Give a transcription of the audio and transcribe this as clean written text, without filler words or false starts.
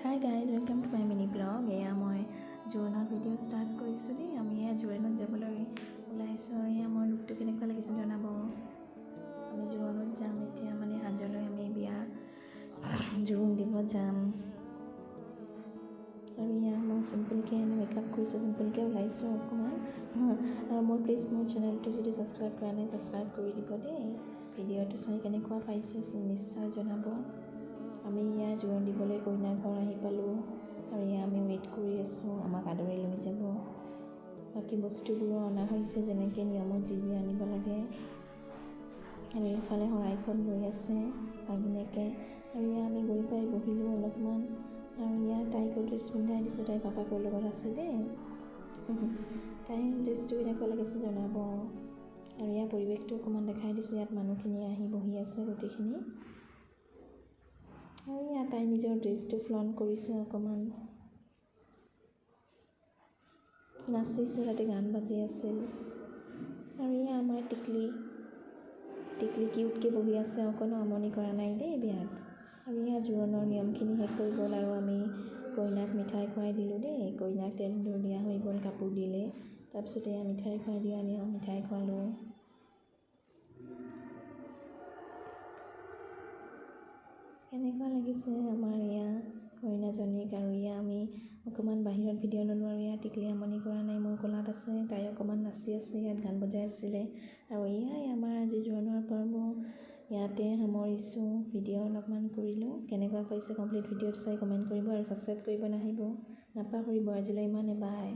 Hi guys, welcome to my mini blog. এয়া মই জোৰোণৰ ভিডিঅ' ষ্টাৰ্ট কৰিছোঁ দেই। আমি এয়া জোৰোণত যাবলৈ ওলাইছোঁ আৰু এয়া মোৰ লুকটো কেনেকুৱা লাগিছে জনাব। আমি জোৰোণত যাম এতিয়া, মানে হাজলৈ আমি বিয়া জোৰোণ দিব যাম। আৰু এয়া মই চিম্পলকৈ মেকআপ কৰিছোঁ, চিম্পলকৈ ওলাইছোঁ অকণমান। আৰু মোৰ প্লিজ মোৰ চেনেলটো যদি ছাবস্ক্ৰাইব কৰা নাই ছাবস্ক্ৰাইব কৰি দিব দেই। ভিডিঅ'টো চাই কেনেকুৱা পাইছে নিশ্চয় জনাব। আমি ইয়াৰ জোৰোণ দিবলৈ কইনা ঘৰ আহি পালোঁ আৰু এয়া আমি ৱেইট কৰি আছোঁ, আমাক আদৰি লৈ যাব। বাকী বস্তুবোৰো অনা হৈছে যেনেকৈ নিয়মত যি আনিব লাগে। আৰু এইফালে শৰাইখন লৈ আছে ভাগিনীয়েকে। আৰু এয়া আমি গৈ পাই বহিলোঁ অলপমান। আৰু ইয়াত তাইকো ড্ৰেছ পিন্ধাই দিছোঁ, তাইৰ পাপাকৰ লগত আছে দেই। তাইৰ ড্ৰেছটো কেনেকুৱা লাগিছে জনাব। আৰু ইয়াৰ পৰিৱেশটো অকণমান দেখাই দিছোঁ। ইয়াত মানুহখিনি আহি বহি আছে গোটেইখিনি। আৰু ইয়াত তাই নিজৰ ড্ৰেছটো ফ্লণ্ট কৰিছে অকণমান, নাচিছে, তাতে গান বাজি আছিল। আৰু এয়া আমাৰ টিকলি কিউটকৈ বহি আছে, অকণো আমনি কৰা নাই দেই বিয়াত। আৰু এয়া জোৰোণৰ নিয়মখিনি শেষ হৈ গ'ল আৰু আমি কইনাক মিঠাই খুৱাই দিলোঁ দেই। কইনাক তেল সেন্দুৰ দিয়া হৈ গ'ল, কাপোৰ দিলে। তাৰপিছতে এয়া মিঠাই খুৱাই দিয়া নিয়ম, মিঠাই খোৱালোঁ। কেনেকুৱা লাগিছে আমাৰ এয়া কইনাজনীক। আৰু এয়া আমি অকণমান বাহিৰত ভিডিঅ' ল'লোঁ। আৰু এয়া টিকলি আমনি কৰা নাই, মোৰ কোলাত আছে, তাই অকণমান নাচি আছে, ইয়াত গান বজাই আছিলে। আৰু এয়াই আমাৰ আজি জোৰোণৰ পৰ্ব ইয়াতে সামৰিছোঁ। ভিডিঅ' অলপমান কৰিলোঁ, কেনেকুৱা পাইছে কমপ্লিট ভিডিঅ'টো চাই কমেণ্ট কৰিব আৰু ছাবস্ক্ৰাইব কৰিব নাপাহৰিব। আজিলৈ ইমানে, বাই।